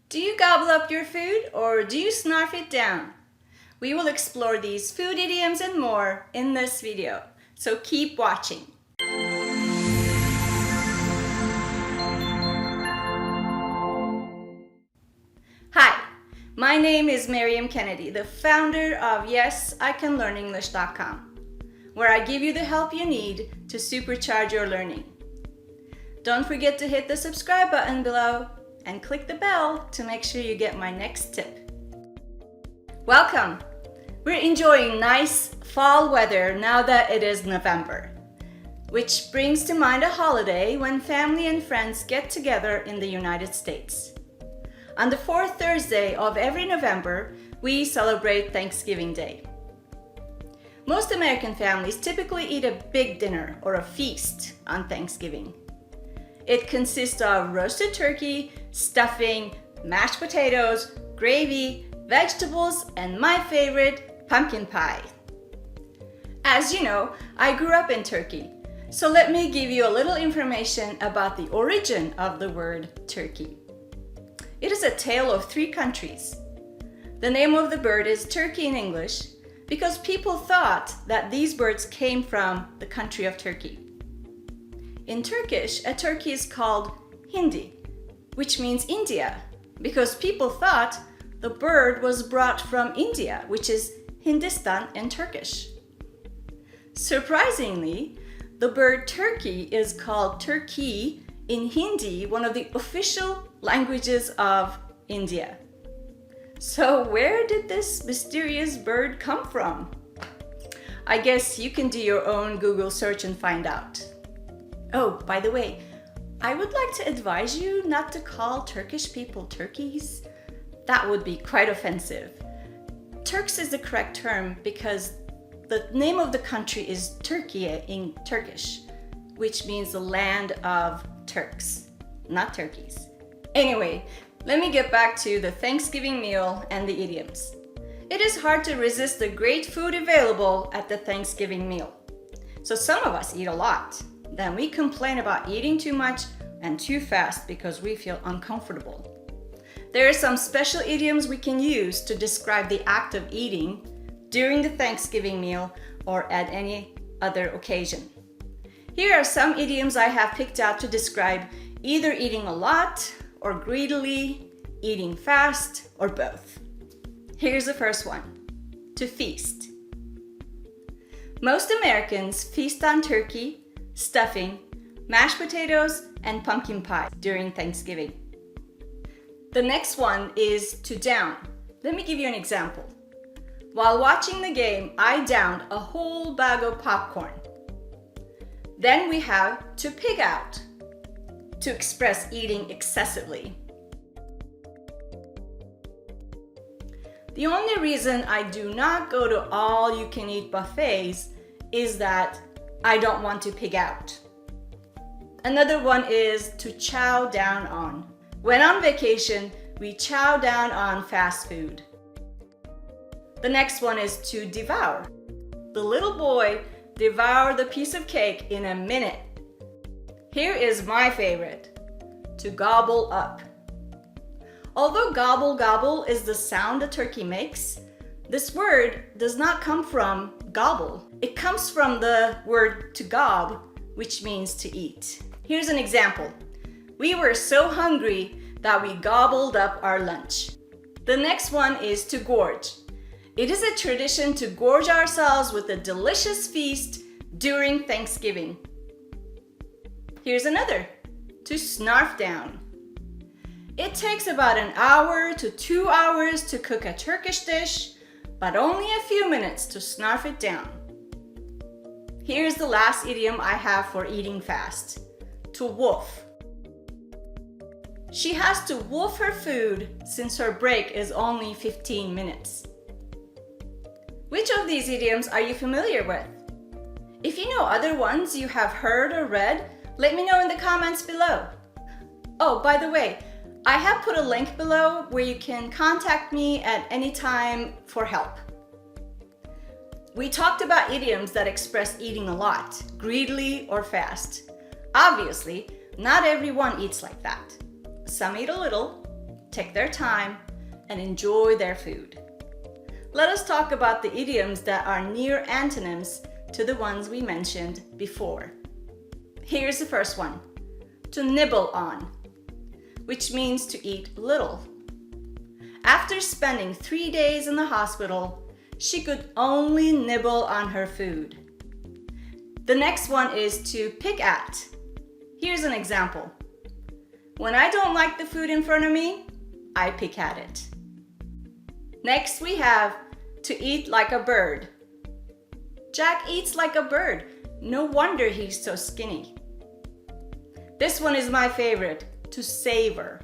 Do you gobble up your food or do you snarf it down? We will explore these food idioms and more in this video, so keep watching. Hi, my name is Miriam Kennedy, the founder of YesICanLearnEnglish.com, where I give you the help you need to supercharge your learning. Don't forget to hit the subscribe button below and click the bell to make sure you get my next tip. Welcome! We're enjoying nice fall weather now that it is November, which brings to mind a holiday when family and friends get together in the United States. On the fourth Thursday of every November, we celebrate Thanksgiving Day. Most American families typically eat a big dinner or a feast on Thanksgiving. It consists of roasted turkey, stuffing, mashed potatoes, gravy, vegetables, and my favorite, pumpkin pie. As you know, I grew up in Turkey, so let me give you a little information about the origin of the word turkey. It is a tale of three countries. The name of the bird is turkey in English because people thought that these birds came from the country of Turkey. In Turkish, a turkey is called hindi, which means India, because people thought the bird was brought from India, which is Hindistan in Turkish. Surprisingly, the bird turkey is called Turki in Hindi, one of the official languages of India. So where did this mysterious bird come from? I guess you can do your own Google search and find out. Oh, by the way, I would like to advise you not to call Turkish people turkeys. That would be quite offensive. Turks is the correct term because the name of the country is Turkey in Turkish, which means the land of Turks, not turkeys. Anyway, let me get back to the Thanksgiving meal and the idioms. It is hard to resist the great food available at the Thanksgiving meal. So some of us eat a lot. Then we complain about eating too much and too fast because we feel uncomfortable. There are some special idioms we can use to describe the act of eating during the Thanksgiving meal or at any other occasion. Here are some idioms I have picked out to describe either eating a lot or greedily, eating fast, or both. Here's the first one: to feast. Most Americans feast on turkey, stuffing, mashed potatoes, and pumpkin pie during Thanksgiving. The next one is to down. Let me give you an example. While watching the game, I downed a whole bag of popcorn. Then we have to pig out, to express eating excessively. The only reason I do not go to all-you-can-eat buffets is that I don't want to pig out. Another one is to chow down on. When on vacation, we chow down on fast food. The next one is to devour. The little boy devoured the piece of cake in a minute. Here is my favorite: to gobble up. Although gobble gobble is the sound a turkey makes, this word does not come from gobble. It comes from the word to gob, which means to eat. Here's an example. We were so hungry that we gobbled up our lunch. The next one is to gorge. It is a tradition to gorge ourselves with a delicious feast during Thanksgiving. Here's another: to snarf down. It takes about an hour to 2 hours to cook a Turkish dish, but only a few minutes to snarf it down. Here's the last idiom I have for eating fast: to wolf. She has to wolf her food since her break is only 15 minutes. Which of these idioms are you familiar with? If you know other ones you have heard or read, let me know in the comments below. Oh, by the way, I have put a link below where you can contact me at any time for help. We talked about idioms that express eating a lot, greedily or fast. Obviously, not everyone eats like that. Some eat a little, take their time, and enjoy their food. Let us talk about the idioms that are near antonyms to the ones we mentioned before. Here's the first one, to nibble on, which means to eat little. After spending 3 days in the hospital, she could only nibble on her food. The next one is to pick at. Here's an example. When I don't like the food in front of me, I pick at it. Next we have to eat like a bird. Jack eats like a bird. No wonder he's so skinny. This one is my favorite, to savor,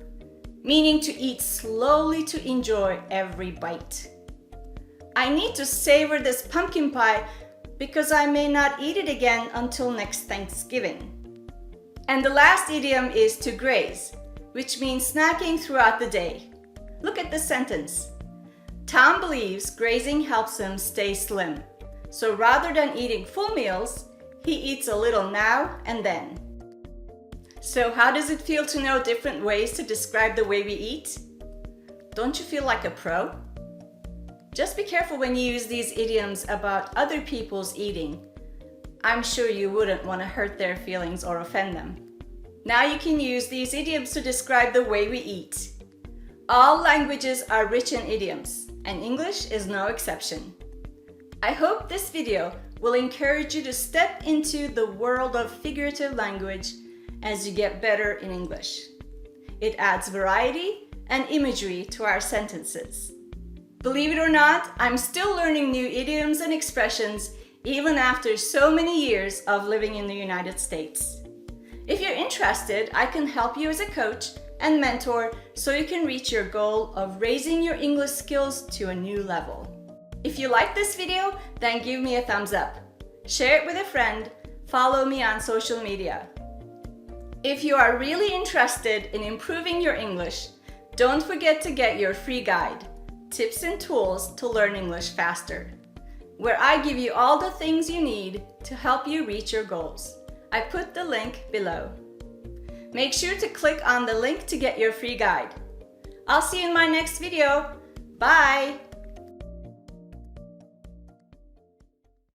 meaning to eat slowly to enjoy every bite. I need to savor this pumpkin pie because I may not eat it again until next Thanksgiving. And the last idiom is to graze, which means snacking throughout the day. Look at this sentence. Tom believes grazing helps him stay slim. So rather than eating full meals, he eats a little now and then. So how does it feel to know different ways to describe the way we eat? Don't you feel like a pro? Just be careful when you use these idioms about other people's eating. I'm sure you wouldn't want to hurt their feelings or offend them. Now you can use these idioms to describe the way we eat. All languages are rich in idioms, and English is no exception. I hope this video will encourage you to step into the world of figurative language as you get better in English. It adds variety and imagery to our sentences. Believe it or not, I'm still learning new idioms and expressions even after so many years of living in the United States. If you're interested, I can help you as a coach and mentor so you can reach your goal of raising your English skills to a new level. If you like this video, then give me a thumbs up. Share it with a friend. Follow me on social media. If you are really interested in improving your English, don't forget to get your free guide, Tips and Tools to Learn English Faster, where I give you all the things you need to help you reach your goals. I put the link below. Make sure to click on the link to get your free guide. I'll see you in my next video. Bye!